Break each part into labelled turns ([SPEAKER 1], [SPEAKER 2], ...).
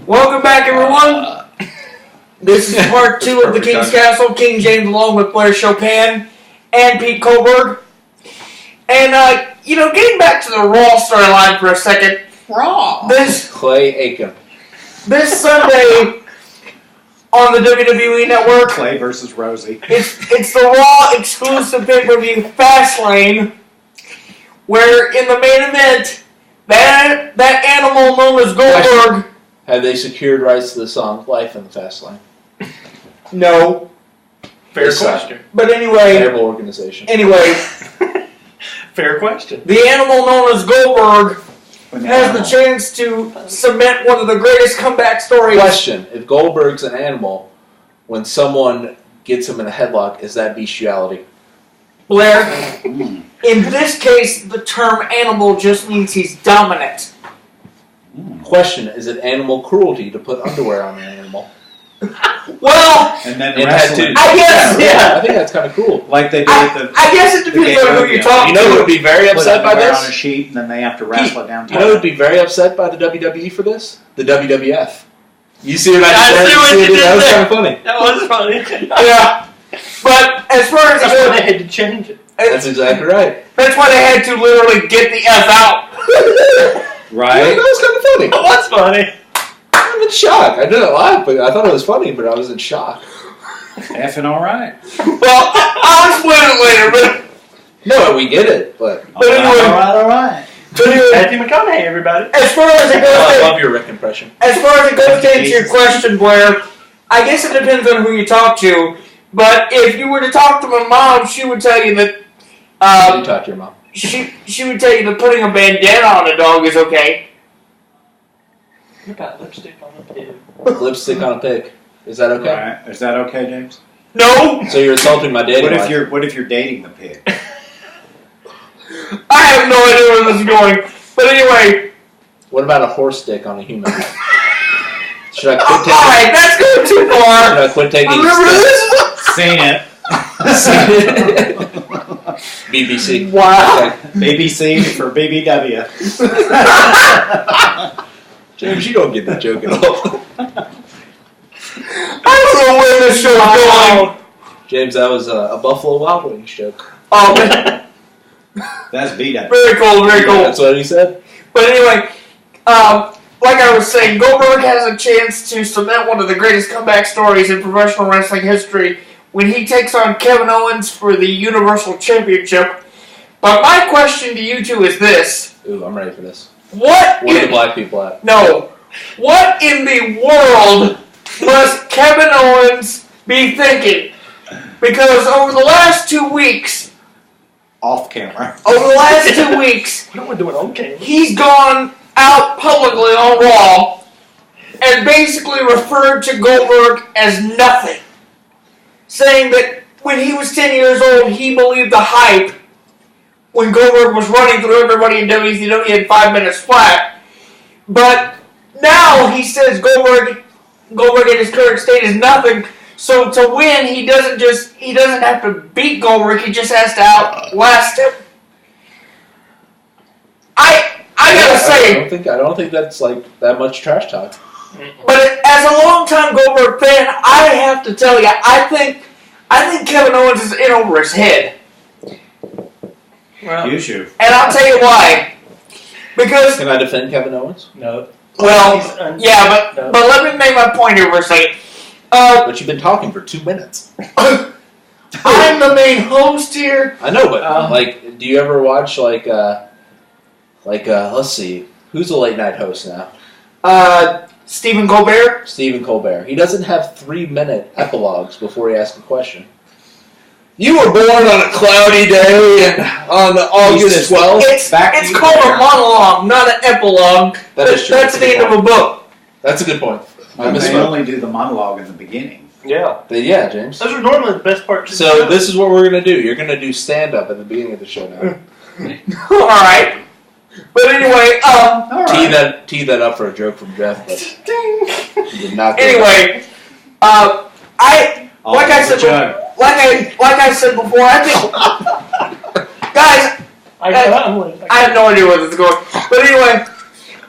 [SPEAKER 1] Welcome back, everyone. This is part 2 of the King's Castle. King James along with Blair Chopin and Pete Goldberg. And, getting back to the Raw storyline for a second.
[SPEAKER 2] Raw.
[SPEAKER 1] Clay Aiken. This Sunday on the WWE Network.
[SPEAKER 2] Clay versus Rosie.
[SPEAKER 1] It's the Raw exclusive pay-per-view Fastlane, where in the main event, that animal known as Goldberg.
[SPEAKER 3] Have they secured rights to the song Life in the Fast Lane?
[SPEAKER 1] No.
[SPEAKER 4] Fair question.
[SPEAKER 1] But anyway.
[SPEAKER 3] Terrible organization.
[SPEAKER 1] Anyway.
[SPEAKER 4] Fair question.
[SPEAKER 1] The animal known as Goldberg has the chance to cement one of the greatest comeback stories.
[SPEAKER 3] Question. If Goldberg's an animal, when someone gets him in a headlock, is that bestiality?
[SPEAKER 1] Blair, in this case, the term animal just means he's dominant.
[SPEAKER 3] Question, is it animal cruelty to put underwear on an animal?
[SPEAKER 1] Well,
[SPEAKER 2] and then
[SPEAKER 3] I
[SPEAKER 1] guess,
[SPEAKER 3] yeah. I think that's kind of cool.
[SPEAKER 2] Like they do with the...
[SPEAKER 1] I guess it depends on who you're talking to.
[SPEAKER 3] You know who would be very upset by this?
[SPEAKER 2] On a sheet, and then they have to wrestle it down.
[SPEAKER 3] You know who would be very upset by the WWE for this? The WWF. You see what I did? That was kind of funny.
[SPEAKER 4] That was funny.
[SPEAKER 1] Yeah. But as far as
[SPEAKER 4] that's why they had to change it.
[SPEAKER 3] That's exactly right.
[SPEAKER 1] That's why they had to literally get the F out.
[SPEAKER 2] Right?
[SPEAKER 3] Yeah, that was kind of funny.
[SPEAKER 4] That was funny.
[SPEAKER 3] I'm in shock. I didn't laugh, but I thought it was funny, but I was in shock.
[SPEAKER 2] Effing alright.
[SPEAKER 1] Well, I'll explain it later, but...
[SPEAKER 3] No, we get it, but...
[SPEAKER 1] Anyway,
[SPEAKER 2] alright.
[SPEAKER 4] Matthew McConaughey, everybody.
[SPEAKER 1] As far as it goes...
[SPEAKER 3] I love your Rick impression.
[SPEAKER 1] As far as it goes to answer your question, Blair, I guess it depends on who you talk to, but if you were to talk to my mom, she would tell you that...
[SPEAKER 3] How do you talk to your mom?
[SPEAKER 1] She would tell you that putting a bandana on a dog is okay.
[SPEAKER 4] What about lipstick on a pig?
[SPEAKER 3] Lipstick on a pig. Is that okay?
[SPEAKER 2] Right. Is that okay, James?
[SPEAKER 1] No!
[SPEAKER 3] So you're insulting my dating life.
[SPEAKER 2] What if you're dating the pig?
[SPEAKER 1] I have no idea where this is going. But anyway...
[SPEAKER 3] What about a horse dick on a human? Should I quit taking...
[SPEAKER 1] Alright, that's going too far!
[SPEAKER 3] Should I quit taking...
[SPEAKER 1] Remember this?
[SPEAKER 2] Seen it.
[SPEAKER 3] BBC.
[SPEAKER 1] Wow.
[SPEAKER 2] BBC for BBW.
[SPEAKER 3] James, you don't get the joke at all.
[SPEAKER 1] I don't know where this show is going.
[SPEAKER 3] James, that was a Buffalo Wild Wings joke.
[SPEAKER 1] Oh,
[SPEAKER 2] That's BW.
[SPEAKER 1] very cool, very cool.
[SPEAKER 3] That's what he said.
[SPEAKER 1] But anyway, like I was saying, Goldberg has a chance to cement one of the greatest comeback stories in professional wrestling history when he takes on Kevin Owens for the Universal Championship. But my question to you two is this.
[SPEAKER 3] Ooh, I'm ready for this.
[SPEAKER 1] Where
[SPEAKER 3] are the black people at?
[SPEAKER 1] No. What in the world must Kevin Owens be thinking? Because over the last 2 weeks...
[SPEAKER 2] Off camera.
[SPEAKER 1] Over the last 2 weeks...
[SPEAKER 4] What am I doing on camera?
[SPEAKER 1] He's gone out publicly on Raw and basically referred to Goldberg as nothing. Saying that when he was 10 years old, he believed the hype when Goldberg was running through everybody in WCW in 5 minutes flat. But now he says Goldberg in his current state is nothing. So to win, he doesn't have to beat Goldberg, he just has to outlast him. I gotta say,
[SPEAKER 3] I don't think that's like that much trash talk.
[SPEAKER 1] But as a longtime Goldberg fan, I have to tell you, I think Kevin Owens is in over his head.
[SPEAKER 4] Well,
[SPEAKER 2] You should.
[SPEAKER 1] And I'll tell you why. Because
[SPEAKER 3] Can I defend Kevin Owens?
[SPEAKER 4] no.
[SPEAKER 1] well, yeah, but let me make my point here for a second.
[SPEAKER 3] But you've been talking for 2 minutes.
[SPEAKER 1] I'm the main host here.
[SPEAKER 3] I know, but do you ever watch let's see, who's the late night host now?
[SPEAKER 1] Stephen Goldberg.
[SPEAKER 3] Stephen Colbert. He doesn't have 3-minute epilogues before he asks a question. You were born on a cloudy day and on August 12th.
[SPEAKER 1] It's called a monologue, not an epilogue.
[SPEAKER 3] That is true.
[SPEAKER 1] That's the end of a book.
[SPEAKER 3] That's a good point.
[SPEAKER 2] They only do the monologue in the beginning.
[SPEAKER 4] Yeah.
[SPEAKER 3] Yeah, James.
[SPEAKER 4] Those are normally the best parts of the
[SPEAKER 3] So
[SPEAKER 4] show.
[SPEAKER 3] this is what we're going to do. You're going to do stand-up at the beginning of the show now.
[SPEAKER 1] Alright. But anyway,
[SPEAKER 3] Tee that up for a joke from Jeff, but he did not.
[SPEAKER 1] Anyway, like I said before, I think, guys, I have no idea where this is going. But anyway,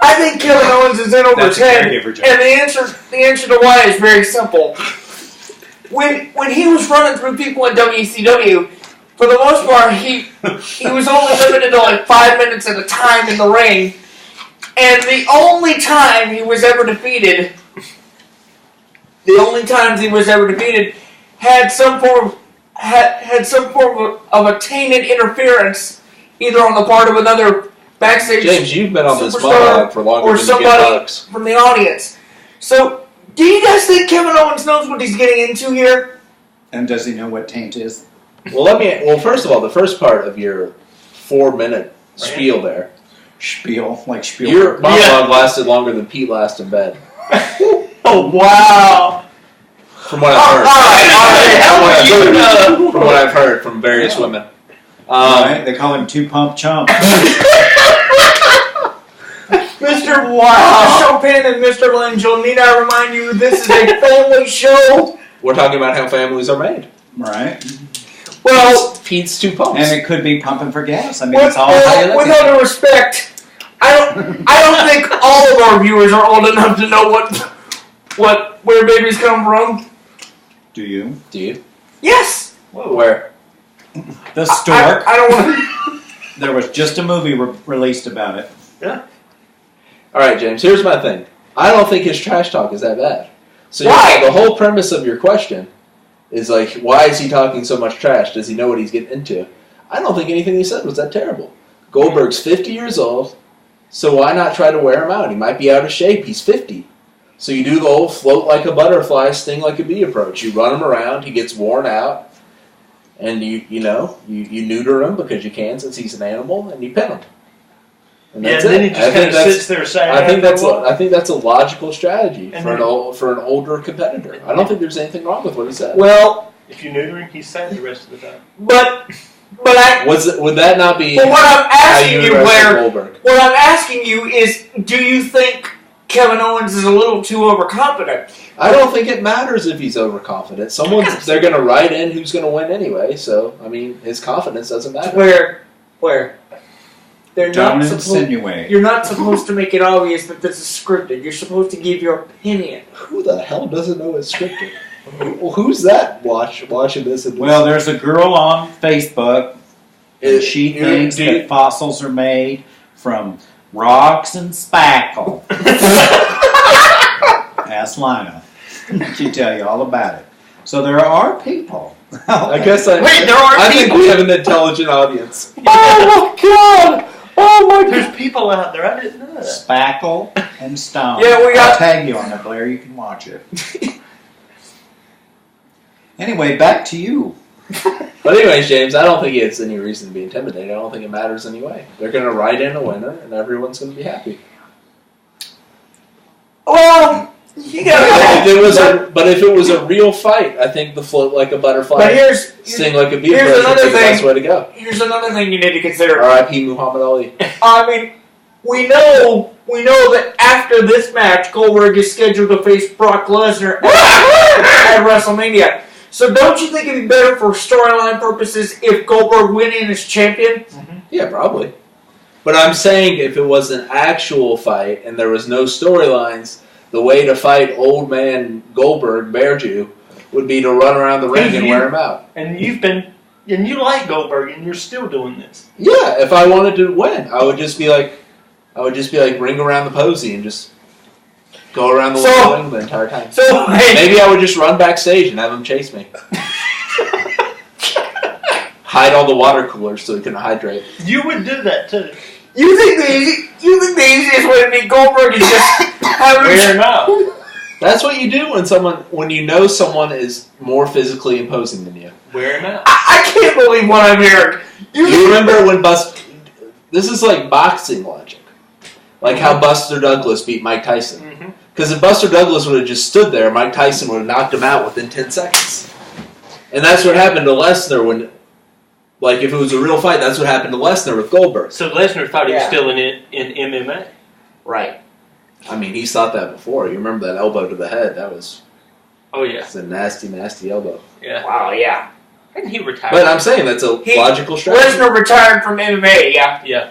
[SPEAKER 1] I think Kevin Owens is in over
[SPEAKER 2] That's
[SPEAKER 1] his head,
[SPEAKER 2] a caregiver job.
[SPEAKER 1] and the answer to why is very simple. When he was running through people in WCW, for the most part, he was only limited to like 5 minutes at a time in the ring, and the only time he was ever defeated, had some form of a tainted interference, either on the part of another backstage
[SPEAKER 3] James, you've been on this
[SPEAKER 1] superstar
[SPEAKER 3] monologue for longer
[SPEAKER 1] or
[SPEAKER 3] than you get
[SPEAKER 1] somebody
[SPEAKER 3] bucks.
[SPEAKER 1] from the audience. So, do you guys think Kevin Owens knows what he's getting into here?
[SPEAKER 2] And does he know what taint is?
[SPEAKER 3] Well, first of all, the first part of your 4-minute spiel there,
[SPEAKER 2] Spiel, like spiel.
[SPEAKER 3] your monologue lasted longer than Pete last in bed.
[SPEAKER 4] Oh, wow.
[SPEAKER 3] From what I've heard.
[SPEAKER 1] Alright,
[SPEAKER 3] From what I've heard from various women.
[SPEAKER 2] Right? They call him Two-Pump Chump.
[SPEAKER 1] Mr. Chopin and Mr. Langell, need I remind you, this is a family show?
[SPEAKER 3] We're talking about how families are made.
[SPEAKER 2] Right.
[SPEAKER 1] Well,
[SPEAKER 3] Pete's 2 pumps.
[SPEAKER 2] And it could be pumping for gas. I mean,
[SPEAKER 1] with
[SPEAKER 2] it's all how you look
[SPEAKER 1] all
[SPEAKER 2] at it.
[SPEAKER 1] due respect, I don't think all of our viewers are old enough to know where babies come from.
[SPEAKER 2] Do you?
[SPEAKER 3] Do you?
[SPEAKER 1] Yes.
[SPEAKER 4] Whoa.
[SPEAKER 3] Where?
[SPEAKER 2] The stork.
[SPEAKER 1] I don't want to.
[SPEAKER 2] There was just a movie released about it.
[SPEAKER 4] Yeah.
[SPEAKER 3] Alright, James, here's my thing. I don't think his trash talk is that bad. So
[SPEAKER 1] Why?
[SPEAKER 3] The whole premise of your question is like, why is he talking so much trash? Does he know what he's getting into? I don't think anything he said was that terrible. Goldberg's 50 years old, so why not try to wear him out? He might be out of shape. He's 50. So you do the old float like a butterfly, sting like a bee approach. You run him around, he gets worn out, and you neuter him because you can since he's an animal, and you pin him. And
[SPEAKER 4] Yeah,
[SPEAKER 3] that's
[SPEAKER 4] and then
[SPEAKER 3] it.
[SPEAKER 4] he just kind of sits there saying,
[SPEAKER 3] I think that's a logical strategy
[SPEAKER 4] And
[SPEAKER 3] for an older competitor. I don't think there's anything wrong with what he said.
[SPEAKER 1] Well,
[SPEAKER 4] if you neuter him, he's sad the rest of the time.
[SPEAKER 1] but
[SPEAKER 3] Would that not be
[SPEAKER 1] what I'm
[SPEAKER 3] how
[SPEAKER 1] asking
[SPEAKER 3] you
[SPEAKER 1] you,
[SPEAKER 3] address
[SPEAKER 1] Blair,
[SPEAKER 3] Goldberg?
[SPEAKER 1] what I'm asking you is, do you think Kevin Owens is a little too overconfident?
[SPEAKER 3] I don't think it matters if he's overconfident. They're going to write in who's going to win anyway. So I mean, his confidence doesn't matter.
[SPEAKER 1] Where they're
[SPEAKER 2] Don't
[SPEAKER 1] not supposed.
[SPEAKER 2] insinuate.
[SPEAKER 1] You're not supposed to make it obvious that this is scripted. You're supposed to give your opinion.
[SPEAKER 3] Who the hell doesn't know it's scripted? Who's that watching this?
[SPEAKER 2] Well, there's a girl on Facebook, and she
[SPEAKER 3] you-
[SPEAKER 2] thinks
[SPEAKER 3] do you-
[SPEAKER 2] that fossils are made from rocks and spackle. Ask Lina. She'll tell you all about it. So there are people.
[SPEAKER 3] I guess
[SPEAKER 4] Wait, there are
[SPEAKER 3] I think
[SPEAKER 4] people.
[SPEAKER 3] we have an intelligent audience.
[SPEAKER 1] Oh my god! Oh my god!
[SPEAKER 4] There's people out there. I didn't know that.
[SPEAKER 2] Spackle and stone.
[SPEAKER 1] Yeah, we got-
[SPEAKER 2] I'll tag you on it, Blair. You can watch it. Anyway, back to you.
[SPEAKER 3] But anyways, James, I don't think it's any reason to be intimidated. I don't think it matters anyway. They're going to write in a winner, and everyone's going to be happy.
[SPEAKER 1] Well, you gotta.
[SPEAKER 3] But if it was a real fight, I think the float like a butterfly,
[SPEAKER 1] But
[SPEAKER 3] sting like a bee
[SPEAKER 1] here's
[SPEAKER 3] approach would
[SPEAKER 1] another
[SPEAKER 3] be the best
[SPEAKER 1] thing.
[SPEAKER 3] way to go.
[SPEAKER 1] Here's another thing you need to consider.
[SPEAKER 3] R.I.P. Muhammad Ali.
[SPEAKER 1] I mean, we know that after this match, Goldberg is scheduled to face Brock Lesnar at WrestleMania. So don't you think it'd be better for storyline purposes if Goldberg went in as champion?
[SPEAKER 3] Yeah, probably. But I'm saying if it was an actual fight and there was no storylines, the way to fight old man Goldberg, Bear Jew, would be to run around the ring and wear him out.
[SPEAKER 4] And you like Goldberg, and you're still doing this.
[SPEAKER 3] Yeah, if I wanted to win, I would just be like ring around the posy and just go around the ring the entire time.
[SPEAKER 1] So
[SPEAKER 3] Maybe I would just run backstage and have him chase me. Hide all the water coolers so he couldn't hydrate.
[SPEAKER 4] You would do that too.
[SPEAKER 1] you think the easiest way to beat Goldberg is just have
[SPEAKER 4] Wear
[SPEAKER 1] him.
[SPEAKER 4] him out.
[SPEAKER 3] That's what you do when you know someone is more physically imposing than you.
[SPEAKER 4] Wear him out.
[SPEAKER 1] I can't believe what I'm hearing.
[SPEAKER 3] You remember when this is like boxing logic. Like how Buster Douglas beat Mike Tyson. Because if Buster Douglas would have just stood there, Mike Tyson would have knocked him out within 10 seconds. And that's what happened to Lesnar when, like, if it was a real fight, that's what happened to Lesnar with Goldberg.
[SPEAKER 4] So Lesnar thought he was still in MMA.
[SPEAKER 1] Right.
[SPEAKER 3] I mean, he's thought that before. You remember that elbow to the head? That was
[SPEAKER 4] Oh yeah.
[SPEAKER 3] a nasty, nasty elbow.
[SPEAKER 4] Yeah.
[SPEAKER 1] Wow, yeah.
[SPEAKER 4] And he retired.
[SPEAKER 3] But I'm saying that's a logical strategy.
[SPEAKER 1] Lesnar retired from MMA, yeah.
[SPEAKER 4] Yeah.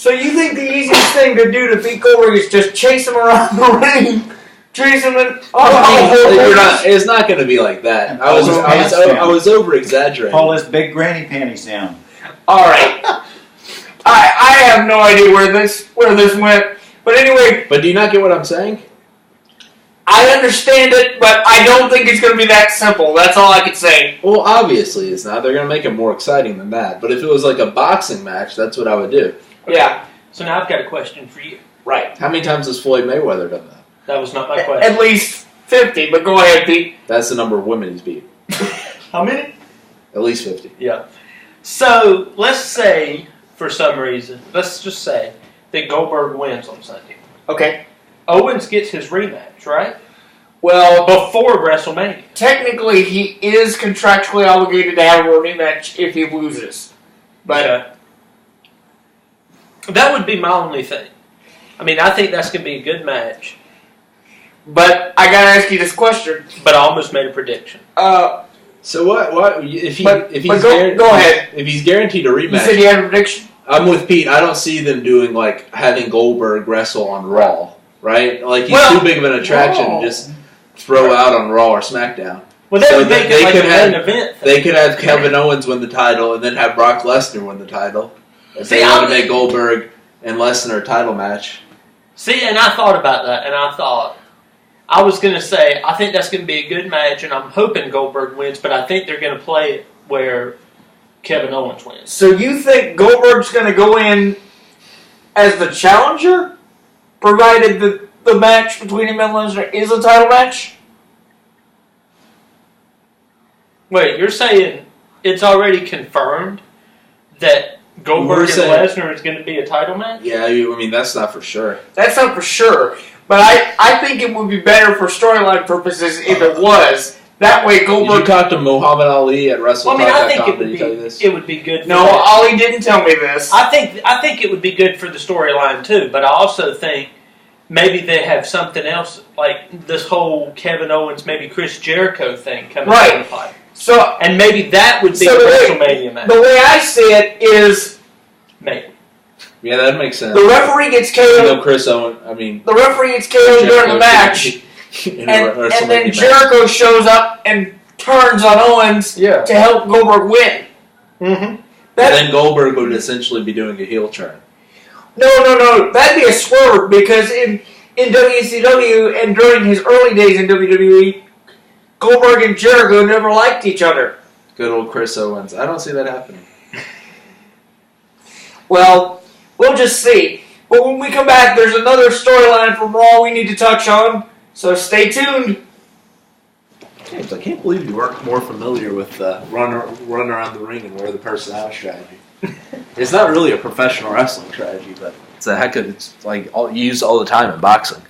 [SPEAKER 1] So you think the easiest thing to do to beat Goldberg is just chase him around the ring, chase him in?
[SPEAKER 3] It's not going to be like that. I was over exaggerating.
[SPEAKER 2] Pull his big granny panties down.
[SPEAKER 1] All right. I have no idea where this went, but anyway.
[SPEAKER 3] But do you not get what I'm saying?
[SPEAKER 1] I understand it, but I don't think it's going to be that simple. That's all I can say.
[SPEAKER 3] Well, obviously it's not. They're going to make it more exciting than that. But if it was like a boxing match, that's what I would do.
[SPEAKER 4] Okay.
[SPEAKER 1] Yeah.
[SPEAKER 4] So now I've got a question for you.
[SPEAKER 1] Right.
[SPEAKER 3] How many times has Floyd Mayweather done that?
[SPEAKER 4] That was not my question.
[SPEAKER 1] At least 50, but go ahead, Pete.
[SPEAKER 3] That's the number of women he's beat.
[SPEAKER 4] How many?
[SPEAKER 3] At least 50.
[SPEAKER 4] Yeah. So let's say, for some reason, let's just say that Goldberg wins on Sunday.
[SPEAKER 1] Okay.
[SPEAKER 4] Owens gets his rematch, right?
[SPEAKER 1] Well,
[SPEAKER 4] Before WrestleMania.
[SPEAKER 1] technically, he is contractually obligated to have a rematch if he loses. But
[SPEAKER 4] Okay. That would be my only thing. I mean, I think that's going to be a good match,
[SPEAKER 1] but I gotta ask you this question.
[SPEAKER 4] but I almost made a prediction.
[SPEAKER 3] So what if he
[SPEAKER 1] But
[SPEAKER 3] if he's
[SPEAKER 1] go ahead.
[SPEAKER 3] If he's guaranteed a
[SPEAKER 1] You
[SPEAKER 3] rematch?
[SPEAKER 1] said you had a prediction.
[SPEAKER 3] I'm with Pete. I don't see them doing like having Goldberg wrestle on Raw, right? Like he's
[SPEAKER 1] Well,
[SPEAKER 3] too big of an attraction to just throw out on Raw or SmackDown.
[SPEAKER 4] Well, that
[SPEAKER 3] So
[SPEAKER 4] would make
[SPEAKER 3] they
[SPEAKER 4] it like
[SPEAKER 3] could
[SPEAKER 4] a
[SPEAKER 3] have-
[SPEAKER 4] main event thing.
[SPEAKER 3] They could have Kevin Owens win the title and then have Brock Lesnar win the title. If they
[SPEAKER 4] See,
[SPEAKER 3] want
[SPEAKER 4] I'm-
[SPEAKER 3] to make Goldberg and Lesnar a title match.
[SPEAKER 4] See, and I thought about that, and I was going to say, I think that's going to be a good match, and I'm hoping Goldberg wins, but I think they're going to play it where Kevin Owens wins.
[SPEAKER 1] So you think Goldberg's going to go in as the challenger, provided the match between him and Lesnar is a title match?
[SPEAKER 4] Wait, you're saying it's already confirmed that Goldberg and
[SPEAKER 3] saying-
[SPEAKER 4] Lesnar is going to be a title match?
[SPEAKER 3] Yeah, I mean that's not for sure.
[SPEAKER 1] That's not for sure. But I think it would be better for storyline purposes if it was. That way
[SPEAKER 3] Did you
[SPEAKER 1] Goldberg...
[SPEAKER 3] talk to Muhammad Ali at
[SPEAKER 4] Well, I mean, I think
[SPEAKER 3] WrestleTalk.com?
[SPEAKER 4] it
[SPEAKER 3] Did he tell you this?
[SPEAKER 4] would be good. For
[SPEAKER 1] No,
[SPEAKER 4] that.
[SPEAKER 1] Ollie didn't tell me this.
[SPEAKER 4] I think it would be good for the storyline too, but I also think maybe they have something else, like this whole Kevin Owens, maybe Chris Jericho thing coming down the pipe.
[SPEAKER 1] So
[SPEAKER 4] And maybe that would be
[SPEAKER 1] So
[SPEAKER 4] a
[SPEAKER 1] the way-
[SPEAKER 4] WrestleMania match.
[SPEAKER 1] the way I see it is
[SPEAKER 4] Maybe.
[SPEAKER 3] Yeah, that makes sense.
[SPEAKER 1] the referee gets
[SPEAKER 3] You
[SPEAKER 1] KO'd.
[SPEAKER 3] know, Chris Owen. I mean,
[SPEAKER 1] The referee gets KO'd during the match,
[SPEAKER 3] and
[SPEAKER 1] and then Jericho shows up and turns on Owens
[SPEAKER 4] Yeah.
[SPEAKER 1] to help Goldberg win.
[SPEAKER 4] Mm-hmm.
[SPEAKER 3] then Goldberg would essentially be doing a heel turn.
[SPEAKER 1] No. That'd be a swerve because in WCW and during his early days in WWE, Goldberg and Jericho never liked each other.
[SPEAKER 3] Good old Chris Owens. I don't see that happening.
[SPEAKER 1] Well, we'll just see. But when we come back, there's another storyline from Raw we need to touch on, so stay tuned.
[SPEAKER 3] James, I can't believe you weren't more familiar with run around the ring and wear the person out strategy. It's not really a professional wrestling strategy, but it's a heck of it's like used all the time in boxing.